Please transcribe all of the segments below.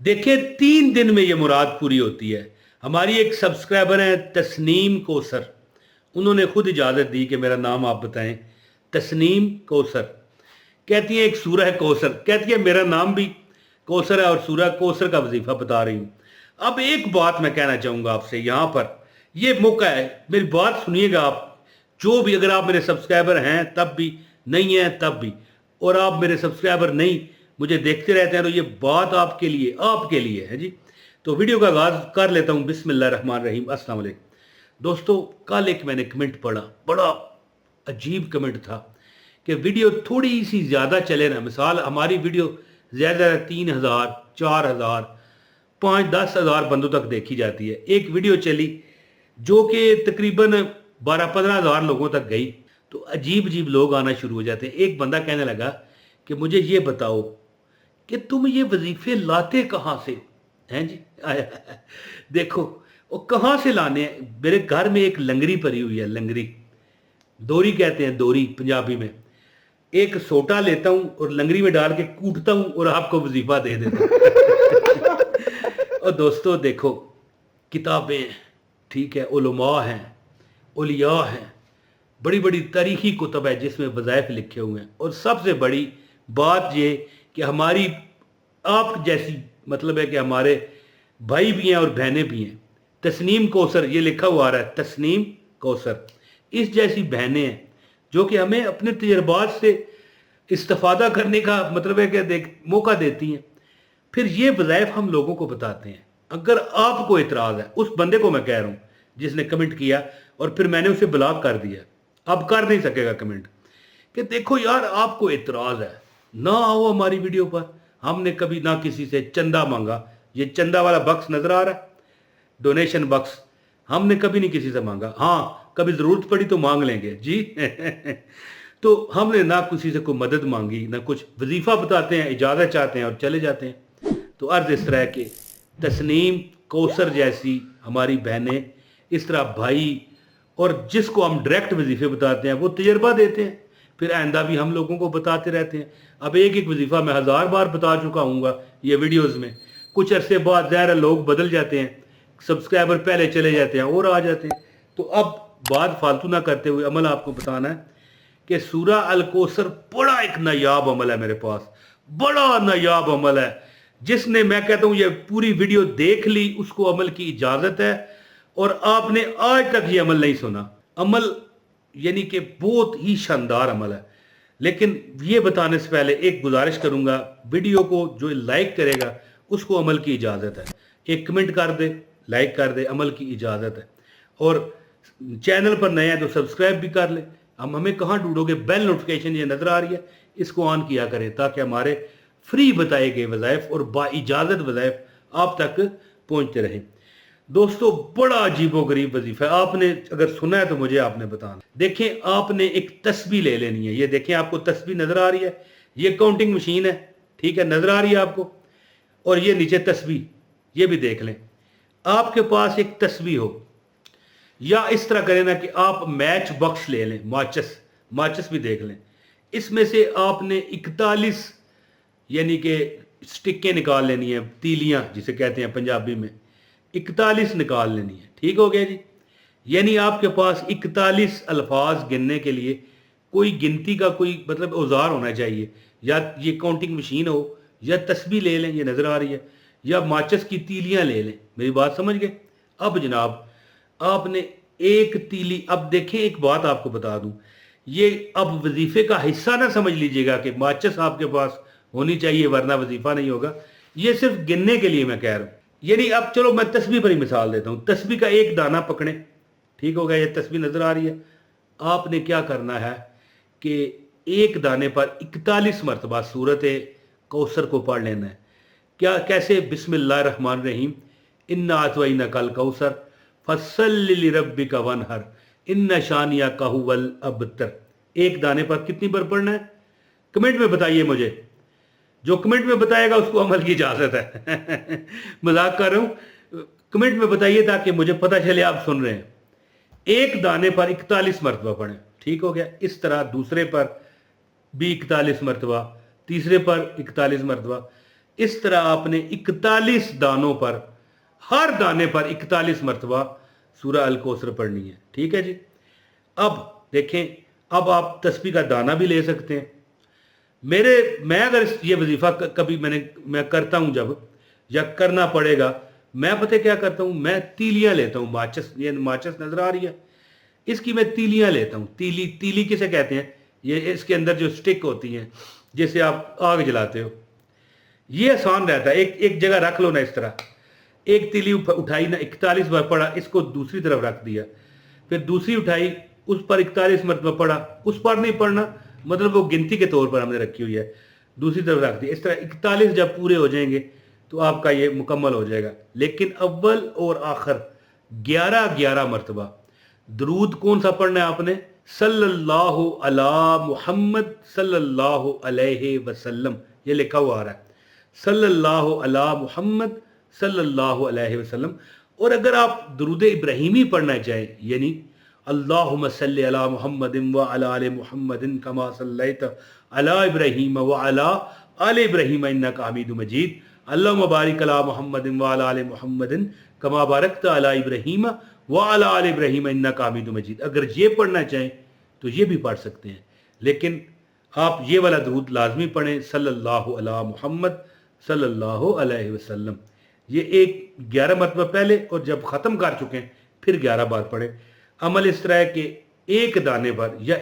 देखिए 3 दिन में ये मुराद पूरी होती है। हमारी एक सब्सक्राइबर है तस्नीम कौसर, उन्होंने खुद इजाज़त दी कि मेरा नाम आप बताएं। तस्नीम कौसर कहती है एक सूरह है कौसर, कहती है मेरा नाम भी कौसर है और सूरह कौसर का वजीफा बता रही हूँ। अब एक बात मैं कहना चाहूँगा आपसे, यहाँ पर ये मौका है, मेरी बात सुनिएगा आप, जो भी, अगर आप मेरे सब्सक्राइबर हैं तब भी, नहीं हैं तब भी, और आप मेरे सब्सक्राइबर नहीं मुझे देखते रहते हैं, तो ये बात आपके लिए है जी। तो वीडियो का आगाज़ कर लेता हूँ। बिस्मिल्लाहिर्रहमानिर्रहीम। अस्सलाम वालेकुम दोस्तों, कल एक मैंने कमेंट पढ़ा, बड़ा अजीब कमेंट था कि वीडियो थोड़ी सी ज़्यादा चले ना, मिसाल हमारी वीडियो ज़्यादा 3,000 4,000 5-10,000 बंदों तक देखी जाती है, एक वीडियो चली जो कि तकरीबन 12-15,000 लोगों तक गई, तो अजीब अजीब लोग आना शुरू हो जाते हैं। एक बंदा कहने लगा कि मुझे ये बताओ कि तुम ये वजीफे लाते कहाँ से हैं जी। देखो वो कहाँ से लाने हैं, मेरे घर में एक लंगरी पड़ी हुई है, लंगरी, दोरी कहते हैं, दोरी पंजाबी में। एक सोटा लेता हूँ और लंगरी में डाल के कूटता हूँ और आपको वजीफा दे देता हूँ। और दोस्तों देखो, किताबें, ठीक है, उलमा हैं, उलिया हैं, बड़ी बड़ी तारीखी कुतब है जिसमें वज़ाइफ लिखे हुए हैं। और सबसे बड़ी बात ये कि हमारी आप जैसी, मतलब है कि हमारे भाई भी हैं और बहनें भी हैं। तस्नीम कौसर, ये लिखा हुआ आ रहा है तस्नीम कौसर, इस जैसी बहनें हैं जो कि हमें अपने तजर्बात से इस्तेफादा करने का, मतलब है कि मौका देती हैं। फिर ये वज़ाइफ हम लोगों को बताते हैं। अगर आपको इतराज़ है, उस बंदे को मैं कह रहा हूँ जिसने कमेंट किया और फिर मैंने उसे ब्लॉक कर दिया, अब कर नहीं सकेगा कमेंट, कि देखो यार आपको इतराज़ है, ना आओ हमारी वीडियो पर। हमने कभी ना किसी से चंदा मांगा, ये चंदा वाला बक्स नज़र आ रहा है, डोनेशन बक्स, हमने कभी नहीं किसी से मांगा। हाँ, कभी ज़रूरत पड़ी तो मांग लेंगे जी। तो हमने ना किसी से कोई मदद मांगी, ना कुछ। वजीफ़ा बताते हैं, इजाज़त चाहते हैं और चले जाते हैं। तो अर्ज़ इस तरह के तस्नीम कौसर जैसी हमारी बहनें, इस तरह भाई, और जिसको हम डायरेक्ट वजीफ़े बताते हैं वो तजर्बा देते हैं, फिर आइंदा भी हम लोगों को बताते रहते हैं। अब एक एक वजीफ़ा मैं 1000 बार बता चुका हूँगा ये वीडियोज़ में। कुछ अरसे बाद ज़ाहिर है लोग बदल जाते हैं, सब्सक्राइबर पहले चले जाते हैं और आ जाते हैं। तो अब बात फालतू ना करते हुए अमल आपको बताना है कि सूरा अल कौसर बड़ा एक नायाब अमल है मेरे पास, बड़ा नायाब अमल है, जिसने, मैं कहता हूँ, ये पूरी वीडियो देख ली उसको अमल की इजाज़त है। और आपने आज तक ये अमल नहीं सुना, अमल यानी कि बहुत ही शानदार अमल है। लेकिन ये बताने से पहले एक गुजारिश करूंगा, वीडियो को जो लाइक करेगा उसको अमल की इजाज़त है, एक कमेंट कर दे, लाइक कर दे, अमल की इजाज़त है। और चैनल पर नया है तो सब्सक्राइब भी कर ले। हम हमें कहाँ ढूंढोगे, बेल नोटिफिकेशन ये नज़र आ रही है, इसको ऑन किया करें ताकि हमारे फ्री बताए गए वज़ाइफ और बाइजाज़त वज़ाइफ आप तक पहुँचते रहें। दोस्तों बड़ा अजीबोगरीब वजीफा है, आपने अगर सुना है तो मुझे आपने बताना। देखें, आपने एक तस्बीह ले लेनी है, ये देखें आपको तस्बीह नज़र आ रही है, ये काउंटिंग मशीन है, ठीक है, नज़र आ रही है आपको, और ये नीचे तस्बीह, ये भी देख लें। आपके पास एक तस्बीह हो, या इस तरह करें ना कि आप मैच बॉक्स ले लें, माचिस भी देख लें, इसमें से आपने 41 यानी कि स्टिकें निकाल लेनी है, तीलियां जिसे कहते हैं पंजाबी में, 41 निकाल लेनी है, ठीक हो गया जी। यानी आपके पास 41 अल्फाज गिनने के लिए कोई गिनती का कोई मतलब औजार होना चाहिए, या ये काउंटिंग मशीन हो, या तस्बीह ले लें, ये नज़र आ रही है, या माचिस की तीलियां ले लें। मेरी बात समझ गए। अब जनाब आपने एक तीली, अब देखें एक बात आपको बता दूं, ये अब वजीफे का हिस्सा ना समझ लीजिएगा कि माचिस आपके पास होनी चाहिए वरना वजीफा नहीं होगा, ये सिर्फ गिनने के लिए मैं कह रहा हूं। यानी अब चलो मैं तस्बीह पर ही मिसाल देता हूं, तस्बीह का एक दाना पकड़े, ठीक हो गया, ये तस्बीह नजर आ रही है। आपने क्या करना है कि एक दाने पर 41 मरतबा सूरत कौसर को पढ़ लेना है। क्या, कैसे? बिस्मिल्लाहिर्रहमानिर्रहीम, इन्ना अतवैना कल कौसर फसल्लि लिरब्बिका वनहर इन्ना शानिया हुवल अबतर। एक दाने पर कितनी बार पढ़ना है? कमेंट में बताइए मुझे, जो कमेंट में बताएगा उसको अमल की इजाजत है। मजाक कर रहा हूं, कमेंट में बताइए ताकि मुझे पता चले आप सुन रहे हैं। एक दाने पर 41 मरतबा पढ़ें, ठीक हो गया। इस तरह दूसरे पर भी 41 मरतबा, तीसरे पर 41 मरतबा, اس طرح آپ نے 41 دانوں پر، ہر دانے پر 41 مرتبہ سورہ الکوثر پڑھنی ہے، ٹھیک ہے جی۔ اب دیکھیں، اب آپ تسبیح کا دانہ بھی لے سکتے ہیں۔ میں اگر یہ وظیفہ کبھی میں کرتا ہوں جب، یا کرنا پڑے گا، میں پتہ کیا کرتا ہوں، میں تیلیاں لیتا ہوں، یہ ماچس نظر آ رہی ہے، اس کی میں تیلیاں لیتا ہوں۔ تیلی کسے کہتے ہیں؟ یہ اس کے اندر جو سٹک ہوتی ہیں جیسے آپ آگ جلاتے ہو، یہ آسان رہتا ہے، ایک جگہ رکھ لو نا اس طرح، ایک تیلی اٹھائی نا، 41 بار پڑھا، اس کو دوسری طرف رکھ دیا، پھر دوسری اٹھائی، اس پر 41 مرتبہ پڑھا، اس پر نہیں پڑھنا، مطلب وہ گنتی کے طور پر ہم نے رکھی ہوئی ہے، دوسری طرف رکھ دیا، اس طرح 41 جب پورے ہو جائیں گے تو آپ کا یہ مکمل ہو جائے گا۔ لیکن اول اور آخر 11 مرتبہ درود کون سا پڑھنا ہے آپ نے؟ صلی اللہ علی محمد صلی اللہ علیہ وسلم، یہ لکھا ہوا آ رہا ہے، صلی اللہ علی محمد صلی اللہ علیہ وسلم۔ اور اگر آپ درود ابراہیمی پڑھنا چاہیں، یعنی اللہم صلی علی محمد وعلی آل محمد کما صلیت علی ابراہیم وعلی آل ابراہیم انک حمید مجید، اللہم بارک علی محمد وعلی آل محمد کما بارکت علی ابراہیم وعلی آل ابراہیم انک حمید مجید، اگر یہ پڑھنا چاہیں تو یہ بھی پڑھ سکتے ہیں، لیکن آپ یہ والا درود لازمی پڑھیں، صلی اللہ علی محمد صلی اللہ علیہ وسلم۔ یہ 11 مرتبہ پہلے، اور جب ختم کر چکے ہیں پھر 11 بار پڑھیں۔ عمل اس طرح ہے کہ ایک دانے پر یا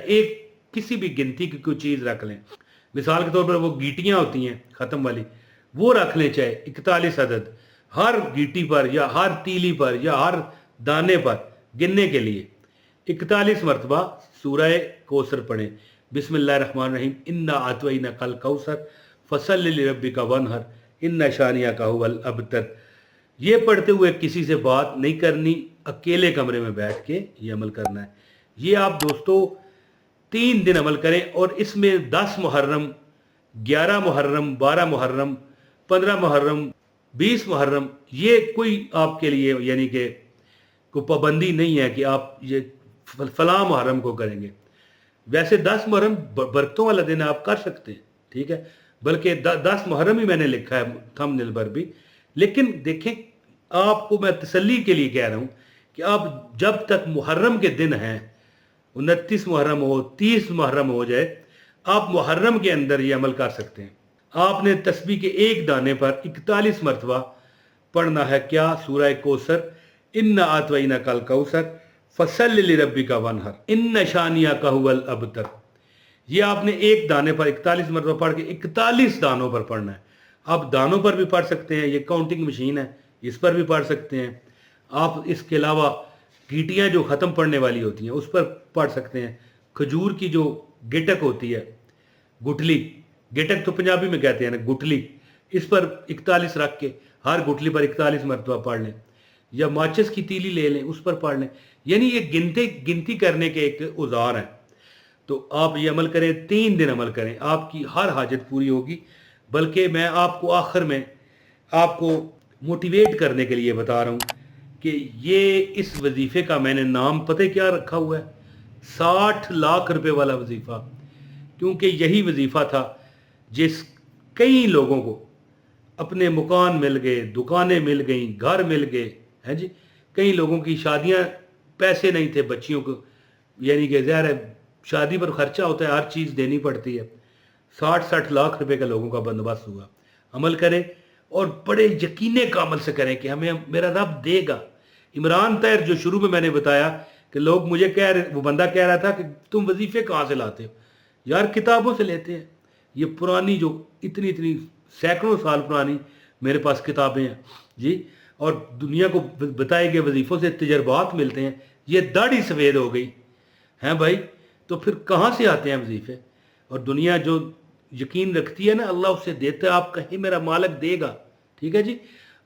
کسی بھی گنتی کی کوئی چیز رکھ لیں، مثال کے طور پر وہ گیٹیاں ہوتی ہیں ختم والی، وہ رکھ لیں، چاہے 41 عدد، ہر گیٹی پر یا ہر تیلی پر یا ہر دانے پر گننے کے لیے 41 مرتبہ سورہ کوثر پڑھیں۔ بسم اللہ الرحمن الرحیم، انا اعطیناک الکوثر فصلی لربک وانحر ان شانئک ھو الابتر۔ یہ پڑھتے ہوئے کسی سے بات نہیں کرنی، اکیلے کمرے میں بیٹھ کے یہ عمل کرنا ہے۔ یہ آپ دوستو 3 دن عمل کریں، اور اس میں 10 محرم، 11 محرم، 12 محرم، 15 محرم، 20 محرم، یہ کوئی آپ کے لیے یعنی کہ کوئی پابندی نہیں ہے کہ آپ یہ فلاں محرم کو کریں گے۔ ویسے 10 محرم برکتوں والا دن آپ کر سکتے ہیں، ٹھیک ہے، بلکہ 10 محرم ہی میں نے لکھا ہے تھم نیل پر بھی۔ لیکن دیکھیں، آپ کو میں تسلی کے لیے کہہ رہا ہوں کہ آپ جب تک محرم کے دن ہیں، 29 محرم ہو، 30 محرم ہو جائے، آپ محرم کے اندر یہ عمل کر سکتے ہیں۔ آپ نے تسبیح کے ایک دانے پر 41 مرتبہ پڑھنا ہے کیا؟ سورہ کوثر، انا اعطیناک الکوثر فصلی لربک وانحر ان شانئک ھو الابتر۔ یہ آپ نے ایک دانے پر 41 مرتبہ پڑھ کے 41 دانوں پر پڑھنا ہے۔ آپ دانوں پر بھی پڑھ سکتے ہیں، یہ کاؤنٹنگ مشین ہے، اس پر بھی پڑھ سکتے ہیں۔ آپ اس کے علاوہ گیٹیاں جو ختم پڑھنے والی ہوتی ہیں اس پر پڑھ سکتے ہیں۔ کھجور کی جو گٹک ہوتی ہے، گٹلی، گٹک تو پنجابی میں کہتے ہیں نا، گٹلی، اس پر 41 رکھ کے ہر گٹلی پر 41 مرتبہ پڑھ لیں، یا ماچس کی تیلی لے لیں، اس پر پڑھ لیں۔ یعنی یہ گنتی کرنے کے ایک اوزار ہیں۔ تو آپ یہ عمل کریں، 3 دن عمل کریں، آپ کی ہر حاجت پوری ہوگی۔ بلکہ میں آپ کو آخر میں آپ کو موٹیویٹ کرنے کے لیے بتا رہا ہوں کہ یہ اس وظیفے کا میں نے نام پتہ کیا رکھا ہوا ہے؟ 60 لاکھ روپے والا وظیفہ، کیونکہ یہی وظیفہ تھا جس کئی لوگوں کو اپنے مکان مل گئے، دکانیں مل گئیں، گھر مل گئے ہیں جی، کئی لوگوں کی شادیاں، پیسے نہیں تھے بچیوں کو، یعنی کہ ظاہر ہے شادی پر خرچہ ہوتا ہے، ہر چیز دینی پڑتی ہے۔ 60 لاکھ روپے کا لوگوں کا بندوبست ہوا۔ عمل کریں، اور بڑے یقینے کا عمل سے کریں کہ ہمیں میرا رب دے گا۔ عمران طاہر جو شروع میں نے بتایا کہ لوگ مجھے وہ بندہ کہہ رہا تھا کہ تم وظیفے کہاں سے لاتے ہو؟ یار کتابوں سے لیتے ہیں، یہ پرانی جو اتنی سینکڑوں سال پرانی میرے پاس کتابیں ہیں جی، اور دنیا کو بتائے گئے وظیفوں سے تجربات ملتے ہیں۔ یہ داڑھی سفید ہو گئی ہیں بھائی، تو پھر کہاں سے آتے ہیں وظیفے؟ اور دنیا جو یقین رکھتی ہے نا، اللہ اسے دیتا ہے، آپ کہیں میرا مالک دے گا، ٹھیک ہے جی۔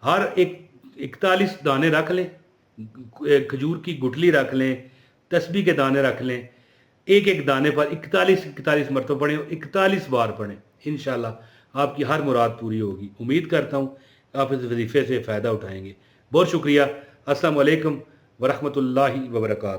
ہر 41 دانے رکھ لیں، کھجور کی گٹلی رکھ لیں، تسبیح کے دانے رکھ لیں، ایک دانے پر 41 مرتبہ پڑھیں، 41 بار پڑھیں، انشاءاللہ آپ کی ہر مراد پوری ہوگی۔ امید کرتا ہوں آپ اس وظیفے سے فائدہ اٹھائیں گے۔ بہت شکریہ۔ السلام علیکم ورحمۃ اللہ وبرکاتہ۔